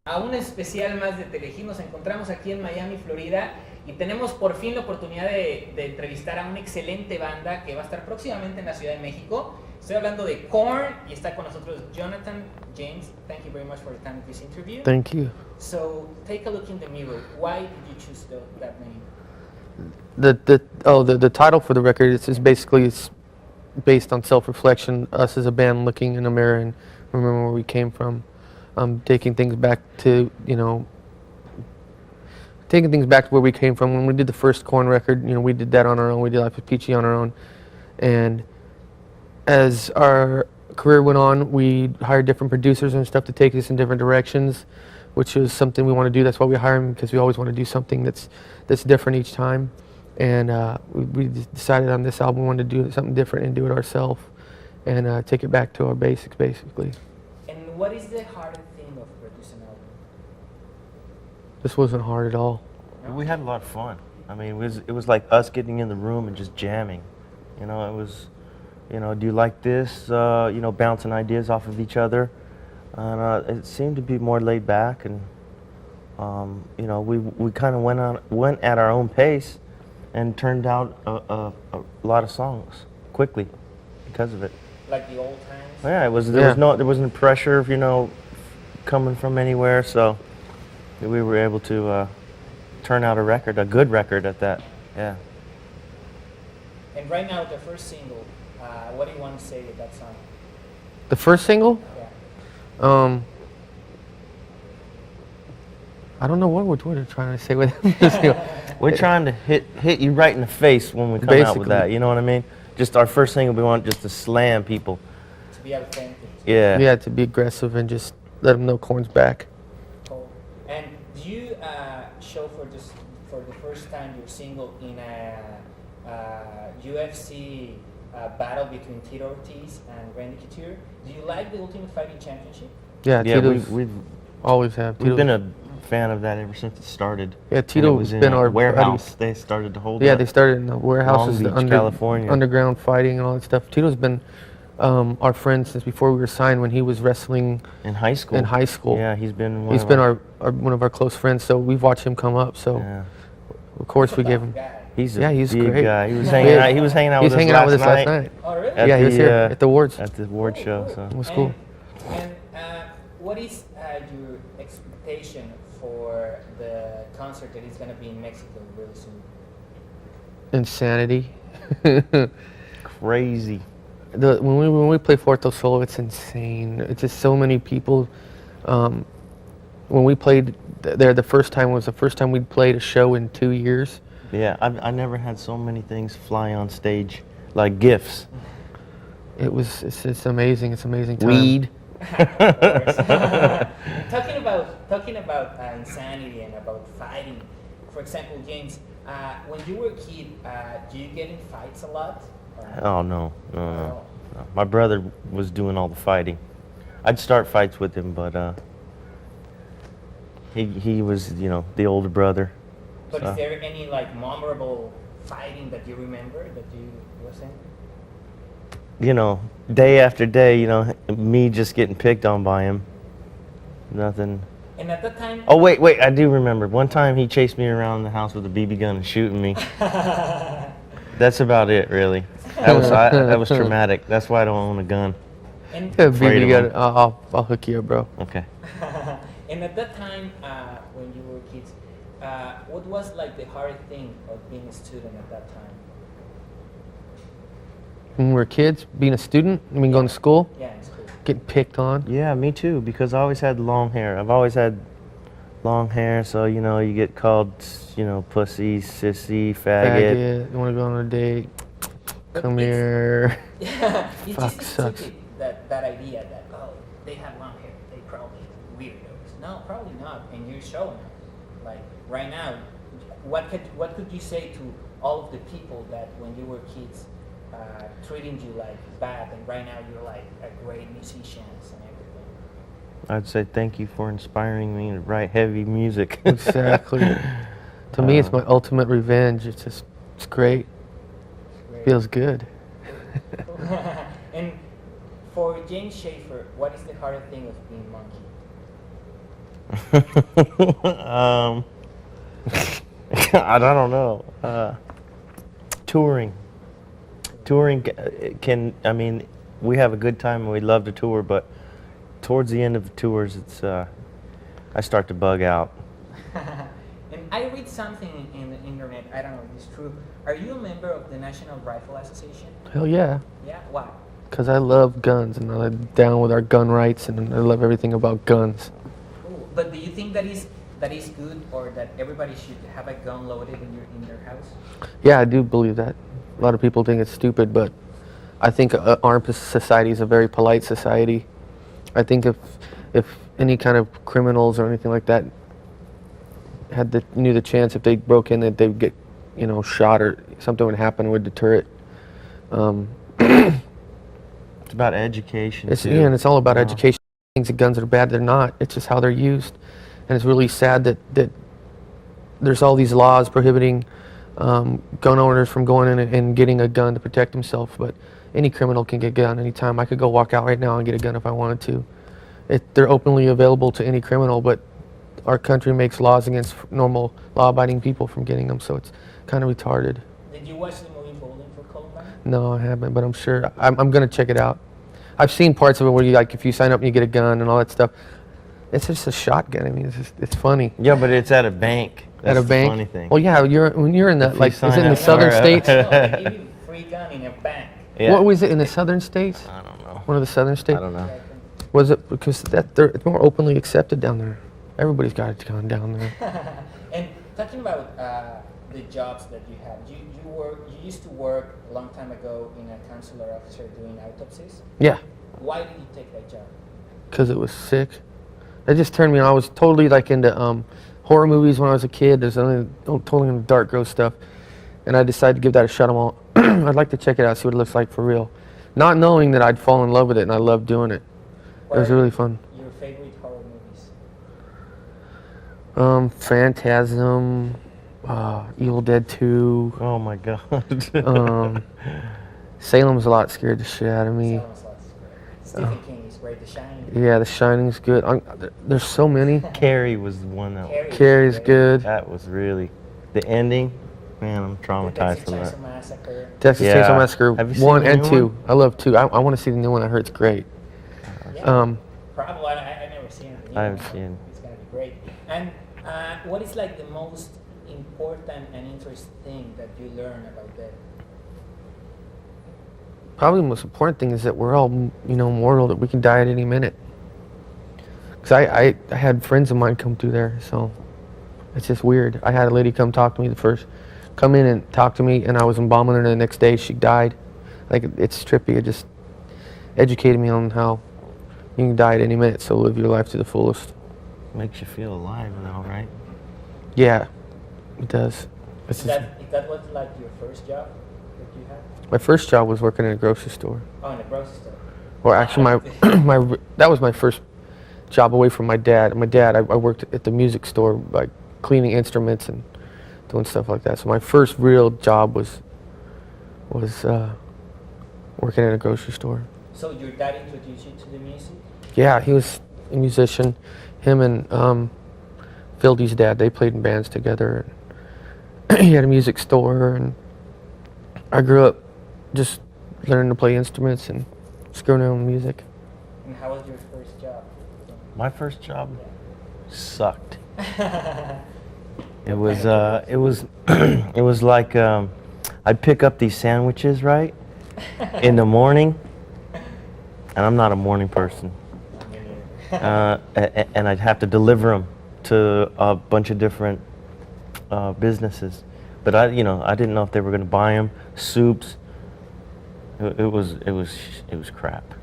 a un especial más de Telehit. Nos encontramos aquí en Miami, Florida, y tenemos por fin la oportunidad de entrevistar a una excelente banda que va a estar próximamente en la Ciudad de México. Estoy hablando de Korn y está con nosotros Jonathan. James, thank you very much for the time of this interview. Thank you. So take a look in the mirror. Why did you choose that name? The title for the record is basically it's based on self-reflection, us as a band looking in a mirror and remember where we came from, taking things back to where we came from. When we did the first Korn record, we did that on our own. We did Life with Peachy on our own, and as our career went on, we hired different producers and stuff to take us in different directions, which is something we want to do. That's why we hire them, because we always want to do something that's different each time. And we decided on this album we wanted to do something different and do it ourselves and take it back to our basics, basically. And what is the hardest thing of producing an album? This wasn't hard at all. We had a lot of fun. I mean, it was like us getting in the room and just jamming. It was, do you like this? Bouncing ideas off of each other. And it seemed to be more laid back, and we kind of went at our own pace, and turned out a lot of songs quickly because of it. Like the old times? Yeah, there wasn't pressure, coming from anywhere, so we were able to turn out a good record at that. Yeah. And right now, the first single, what do you want to say with that song? The first single? Yeah. I don't know what we're trying to say with it. We're trying to hit you right in the face when we come out with that. You know what I mean? Just our first single, we want just to slam people. To be authentic. Yeah. Yeah, to be aggressive and just let them know Korn's back. Cool. And do you show for the first time your single in a UFC battle between Tito Ortiz and Randy Couture? Do you like the Ultimate Fighting Championship? Yeah, Tito's we've always have. We've been a fan of that ever since it started. Yeah, Tito's been our warehouse. They started to hold. Yeah, they started in the warehouses, Long Beach, California. Underground fighting and all that stuff. Tito's been our friend since before we were signed. When he was wrestling in high school. Yeah, he's been one of our close friends. So we've watched him come up. So of course we gave him. He's a he's big great guy. He was hanging out with us last night. Oh, really? Yeah, he was here at the awards. At the award show. So it was cool. And what is your expectation for the concert that is going to be in Mexico really soon? Insanity. Crazy. When we play Forto Solo, it's insane. It's just so many people. When we played there the first time was the first time we'd played a show in 2 years. Yeah, I never had so many things fly on stage, like gifts. It's amazing. It's amazing time. Weed. Talking about insanity and about fighting. For example, James, when you were a kid, do you get in fights a lot? Oh no. My brother was doing all the fighting. I'd start fights with him, but he was the older brother. But is there any memorable fighting that you remember that you were saying? Day after day, me just getting picked on by him. Nothing. And at that time... Oh, wait, I do remember. One time he chased me around the house with a BB gun and shooting me. That's about it, really. That was traumatic. That's why I don't own a gun. And BB gun, I'll hook you up, bro. Okay. And at that time, when you were kids, what was the hardest thing of being a student at that time? When we were kids, being a student, going to school? Yeah, in school. Getting picked on? Yeah, me too, because I always had long hair. I've always had long hair, so, you get called, pussy, sissy, faggot. You want to go on a date? But Come here. Yeah, it's Fuck, just sucks. stupid, that idea that, they have long hair, they probably weirdos. No, probably not, and you're showing them. Right now, what could you say to all of the people that when you were kids treating you bad, and right now you're a great musician and everything? I'd say thank you for inspiring me to write heavy music. Exactly. To me, it's my ultimate revenge. It's great. Feels good. And for James Schaefer, what is the hardest thing of being Monkey? I don't know. Touring. Touring can, I mean, we have a good time and we love to tour, but towards the end of the tours, it's, I start to bug out. And I read something in the internet, I don't know if it's true. Are you a member of the National Rifle Association? Hell yeah. Yeah? Why? Because I love guns and I'm down with our gun rights and I love everything about guns. Ooh, but do you think that is good, or that everybody should have a gun loaded in their house? Yeah, I do believe that. A lot of people think it's stupid, but I think our society is a very polite society. I think if any kind of criminals or anything like that knew the chance, if they broke in, that they'd get, shot or something would happen, it would deter it. It's about education, too. And it's all about education. Things that guns are bad, they're not. It's just how they're used. And it's really sad that there's all these laws prohibiting gun owners from going in and getting a gun to protect themselves. But any criminal can get a gun anytime. I could go walk out right now and get a gun if I wanted to. They're openly available to any criminal, but our country makes laws against normal law-abiding people from getting them, so it's kind of retarded. Did you watch the movie Bowling for Columbine? No, I haven't, but I'm sure I'm going to check it out. I've seen parts of it where you, like, if you sign up and you get a gun and all that stuff. It's just a shotgun. I mean, it's funny. Yeah, but it's at a bank. That's At a bank. The funny thing. Well, yeah, when you're in the, like, is it in the southern states? No, they give you a free gun in a bank. Yeah. What was it in the southern states? I don't know. One of the southern states? I don't know. Was it because it's more openly accepted down there? Everybody's got a gun down there. And talking about the jobs that you have, you used to work a long time ago in a consular officer doing autopsies. Yeah, Why did you take that job? because it was sick. It just turned me on. I was totally like into horror movies when I was a kid. There's totally into dark, gross stuff, and I decided to give that a shot. I'd like to check it out, see what it looks like for real. Not knowing that I'd fall in love with it, and I loved doing it. It was really fun. Your favorite horror movies? Phantasm, Evil Dead 2. Oh my God. Salem's a lot scared the shit out of me. Sounds like Stephen King is great. The Shining. Yeah, The Shining's good. There's so many. Carrie was the one that. Carrie's good. That was really the ending. Man, I'm traumatized from that. Massacre. Texas Yeah. Chainsaw Massacre Have you seen 1 the and new 2. one? I love 2. I want to see the new one. I heard it's great. Yeah. Probably. I never seen it. I haven't seen it. It's gonna be great. And what is like the most important and interesting thing that you learn about that? Probably the most important thing is that we're all, mortal, that we can die at any minute. Because I had friends of mine come through there, so it's just weird. I had a lady come talk to me come in and talk to me, and I was embalming her, and the next day she died. Like, it's trippy. It just educated me on how you can die at any minute, so live your life to the fullest. Makes you feel alive now, right? Yeah, it does. Is that what like your first job that you had? My first job was working in a grocery store. Oh, in a grocery store. Or actually, that was my first job away from my dad. I worked at the music store, like cleaning instruments and doing stuff like that. So my first real job was working in a grocery store. So your dad introduced you to the music? Yeah, he was a musician. Him and Phildy's dad, they played in bands together. And he had a music store, and I grew up just learning to play instruments and screwing around with music. And how was your first job? My first job sucked. Yeah. It was it was like I'd pick up these sandwiches, right, in the morning, and I'm not a morning person, and I'd have to deliver them to a bunch of different businesses, but I didn't know if they were going to buy them. Soups. It was crap.